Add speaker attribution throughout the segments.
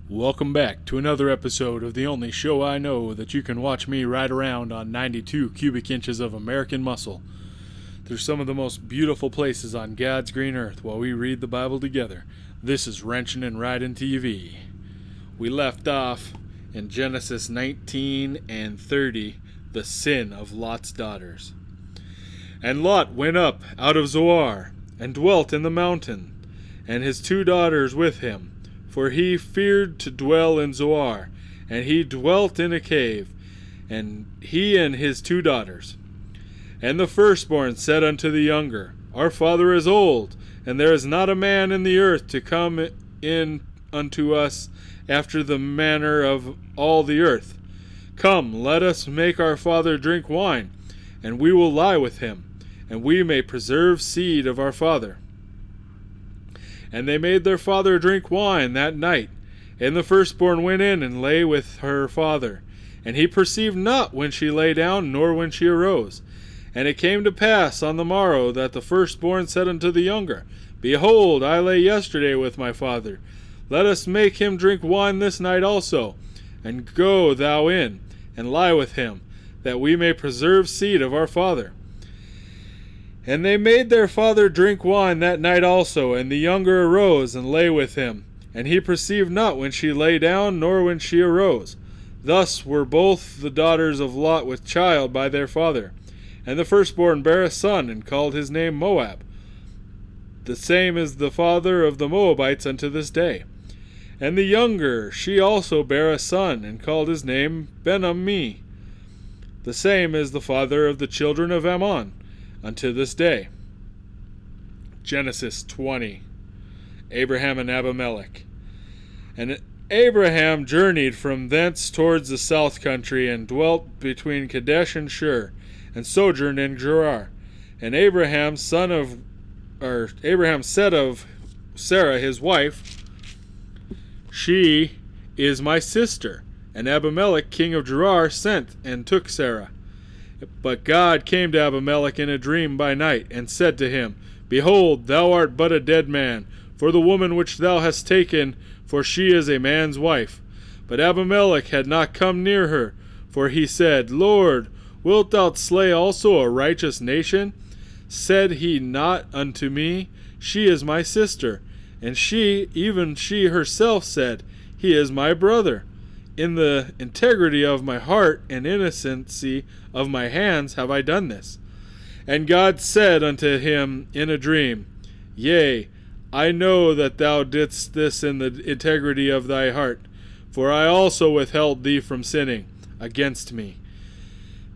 Speaker 1: Welcome back to another episode of the only show I know that you can watch me ride around on 92 cubic inches of American muscle through some of the most beautiful places on God's green earth while we read the Bible together. This is Wrenchin' and Riding TV. We left off in Genesis 19 and 30, the sin of Lot's daughters. And Lot went up out of Zoar and dwelt in the mountain, and his 2 daughters with him. For he feared to dwell in Zoar, and he dwelt in a cave, and he and his 2 daughters. And the firstborn said unto the younger, Our father is old, and there is not a man in the earth to come in unto us after the manner of all the earth. Come, let us make our father drink wine, and we will lie with him, and we may preserve seed of our father. And they made their father drink wine that night. And the firstborn went in and lay with her father. And he perceived not when she lay down, nor when she arose. And it came to pass on the morrow that the firstborn said unto the younger, Behold, I lay yesterday with my father. Let us make him drink wine this night also. And go thou in, and lie with him, that we may preserve seed of our father. And they made their father drink wine that night also, and the younger arose and lay with him. And he perceived not when she lay down, nor when she arose. Thus were both the daughters of Lot with child by their father. And the firstborn bare a son, and called his name Moab. The same is the father of the Moabites unto this day. And the younger, she also bare a son, and called his name Ben-ammi. The same is the father of the children of Ammon unto this day. Genesis 20. Abraham and Abimelech. And Abraham journeyed from thence towards the south country, and dwelt between Kadesh and Shur, and sojourned in Gerar. And Abraham said of Sarah his wife, She is my sister. And Abimelech king of Gerar sent and took Sarah. But God came to Abimelech in a dream by night, and said to him, Behold, thou art but a dead man, for the woman which thou hast taken, for she is a man's wife. But Abimelech had not come near her, for he said, Lord, wilt thou slay also a righteous nation? Said he not unto me, She is my sister? And she, even she herself, said, He is my brother. In the integrity of my heart and innocency of my hands have I done this. And God said unto him in a dream, Yea, I know that thou didst this in the integrity of thy heart, for I also withheld thee from sinning against me.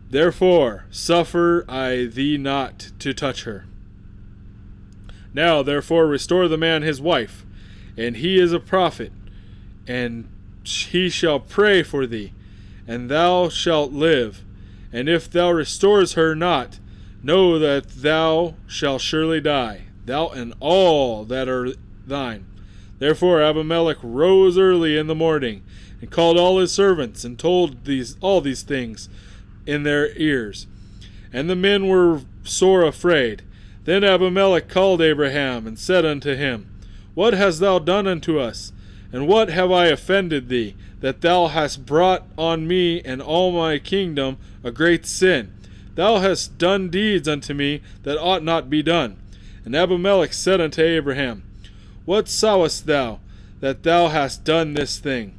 Speaker 1: Therefore suffer I thee not to touch her. Now therefore restore the man his wife, and he is a prophet, and he shall pray for thee, and thou shalt live. And if thou restores her not, know that thou shalt surely die, thou and all that are thine. Therefore Abimelech rose early in the morning, and called all his servants, and told all these things in their ears. And the men were sore afraid. Then Abimelech called Abraham, and said unto him, What hast thou done unto us? And what have I offended thee, that thou hast brought on me and all my kingdom a great sin? Thou hast done deeds unto me that ought not be done. And Abimelech said unto Abraham, What sawest thou, that thou hast done this thing?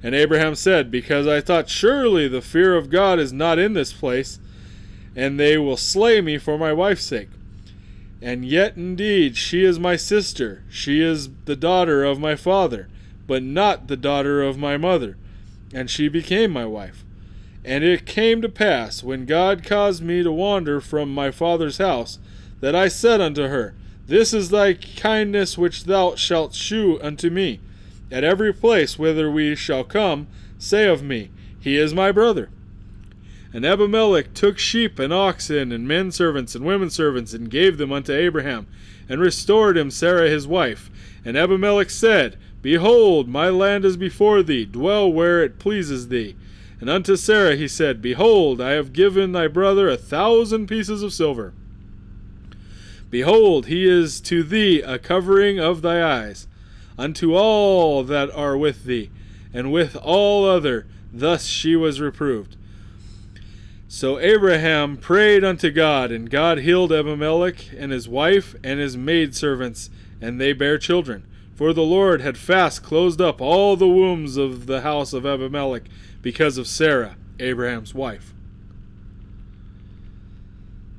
Speaker 1: And Abraham said, Because I thought, surely the fear of God is not in this place, and they will slay me for my wife's sake. And yet indeed she is my sister, she is the daughter of my father, but not the daughter of my mother, and she became my wife. And it came to pass, when God caused me to wander from my father's house, that I said unto her, This is thy kindness which thou shalt shew unto me. At every place whither we shall come, say of me, He is my brother. And Abimelech took sheep and oxen and men servants and women servants, and gave them unto Abraham, and restored him Sarah his wife. And Abimelech said, Behold, my land is before thee, dwell where it pleases thee. And unto Sarah he said, Behold, I have given thy brother 1,000 pieces of silver. Behold, he is to thee a covering of thy eyes, unto all that are with thee, and with all other. Thus she was reproved. So Abraham prayed unto God, and God healed Abimelech and his wife and his maidservants, and they bare children. For the Lord had fast closed up all the wombs of the house of Abimelech, because of Sarah, Abraham's wife.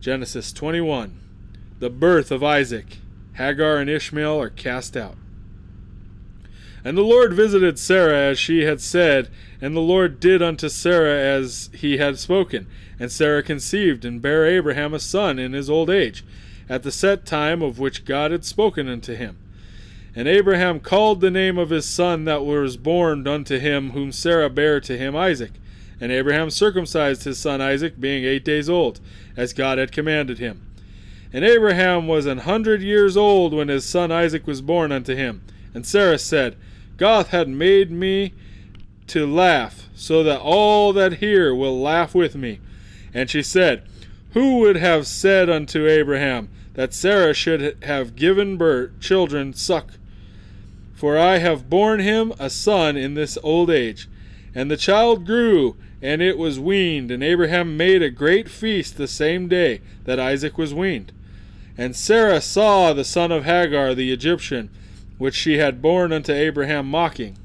Speaker 1: Genesis 21. The birth of Isaac. Hagar and Ishmael are cast out. And the Lord visited Sarah as she had said, and the Lord did unto Sarah as he had spoken. And Sarah conceived, and bare Abraham a son in his old age, at the set time of which God had spoken unto him. And Abraham called the name of his son that was born unto him, whom Sarah bare to him, Isaac. And Abraham circumcised his son Isaac, being 8 days old, as God had commanded him. And Abraham was 100 years old when his son Isaac was born unto him. And Sarah said, God hath made me to laugh, so that all that hear will laugh with me. And she said, Who would have said unto Abraham that Sarah should have given birth children suck? For I have borne him a son in this old age. And the child grew, and it was weaned, and Abraham made a great feast the same day that Isaac was weaned. And Sarah saw the son of Hagar the Egyptian, which she had borne unto Abraham, mocking.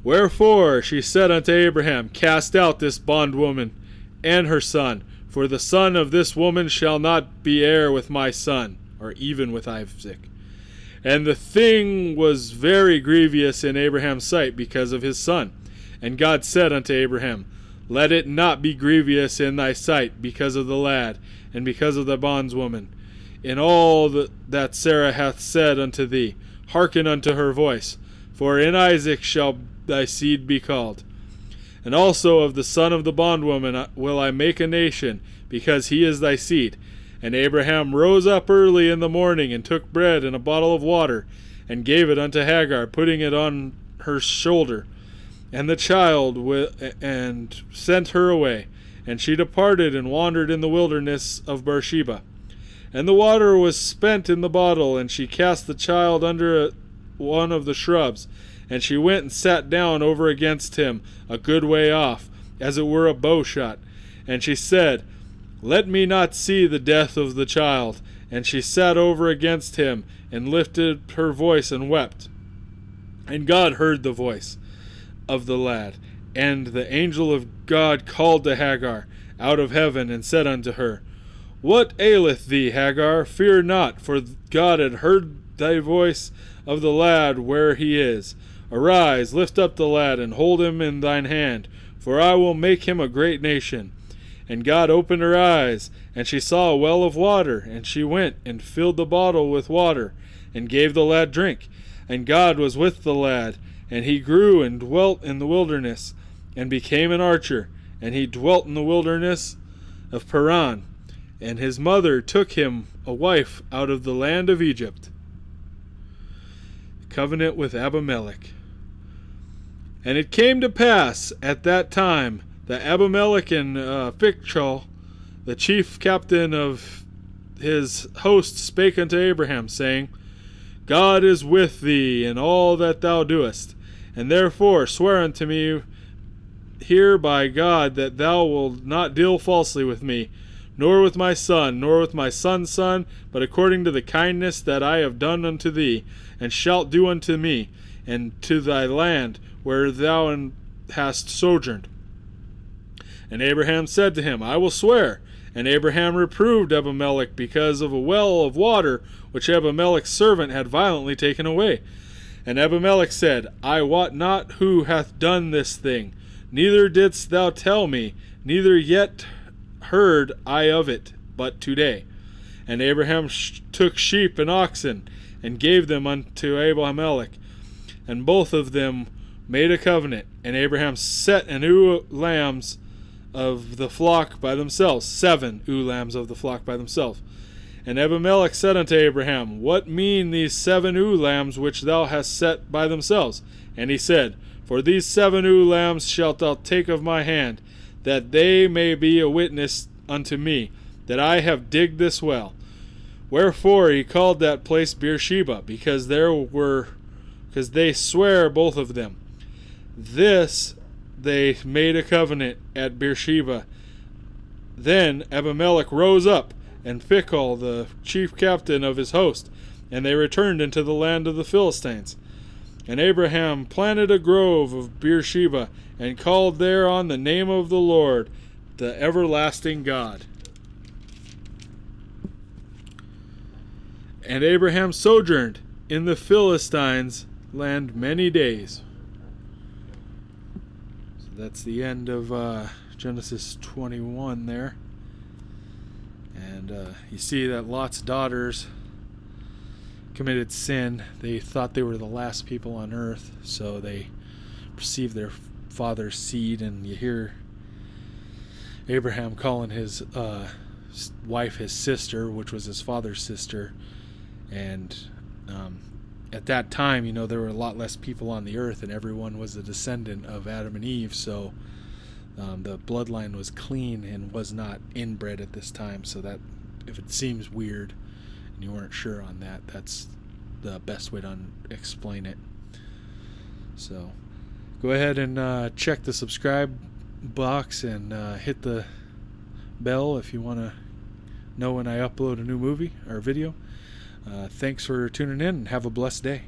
Speaker 1: Wherefore she said unto Abraham, Cast out this bondwoman and her son, for the son of this woman shall not be heir with my son, or even with Isaac. And the thing was very grievous in Abraham's sight because of his son. And God said unto Abraham, Let it not be grievous in thy sight because of the lad, and because of the bondswoman. In all that Sarah hath said unto thee, hearken unto her voice, for in Isaac shall thy seed be called. And also of the son of the bondwoman will I make a nation, because he is thy seed. And Abraham rose up early in the morning, and took bread and a bottle of water, and gave it unto Hagar, putting it on her shoulder, and the child, and sent her away. And she departed and wandered in the wilderness of Beersheba. And the water was spent in the bottle, and she cast the child under one of the shrubs. And she went and sat down over against him, a good way off, as it were a bow shot. And she said, Let me not see the death of the child. And she sat over against him, and lifted her voice and wept. And God heard the voice of the lad. And the angel of God called to Hagar out of heaven, and said unto her, What aileth thee, Hagar? Fear not, for God had heard thy voice of the lad where he is. Arise, lift up the lad, and hold him in thine hand, for I will make him a great nation. And God opened her eyes, and she saw a well of water, and she went and filled the bottle with water, and gave the lad drink. And God was with the lad, and he grew and dwelt in the wilderness, and became an archer, and he dwelt in the wilderness of Paran. And his mother took him a wife out of the land of Egypt. Covenant with Abimelech. And it came to pass at that time that Abimelech and Phicol, the chief captain of his host, spake unto Abraham, saying, God is with thee in all that thou doest, and therefore swear unto me here by God that thou wilt not deal falsely with me, nor with my son, nor with my son's son, but according to the kindness that I have done unto thee, and shalt do unto me, and to thy land where thou hast sojourned. And Abraham said to him, I will swear. And Abraham reproved Abimelech because of a well of water which Abimelech's servant had violently taken away. And Abimelech said, I wot not who hath done this thing, neither didst thou tell me, neither yet heard I of it, but today. And Abraham took sheep and oxen, and gave them unto Abimelech, and both of them made a covenant. And Abraham set an ewe lambs of the flock by themselves, 7 ewe lambs of the flock by themselves. And Abimelech said unto Abraham, What mean these 7 ewe lambs which thou hast set by themselves? And he said, For these 7 ewe lambs shalt thou take of my hand, that they may be a witness unto me, that I have digged this well. Wherefore he called that place Beersheba, because they swear both of them. This they made a covenant at Beersheba. Then Abimelech rose up, and Phicol, the chief captain of his host, and they returned into the land of the Philistines. And Abraham planted a grove of Beersheba, and called thereon the name of the Lord, the everlasting God. And Abraham sojourned in the Philistines' land many days. So that's the end of Genesis 21 there. And you see that Lot's daughters committed sin. They thought they were the last people on earth, so they perceived their father's seed. And you hear Abraham calling his wife his sister, which was his father's sister. And at that time, there were a lot less people on the earth, and everyone was a descendant of Adam and Eve, so the bloodline was clean and was not inbred at this time. So that if it seems weird and you weren't sure on that, that's the best way to explain it. So go ahead and check the subscribe box and hit the bell if you want to know when I upload a new movie or video. Thanks for tuning in, and have a blessed day.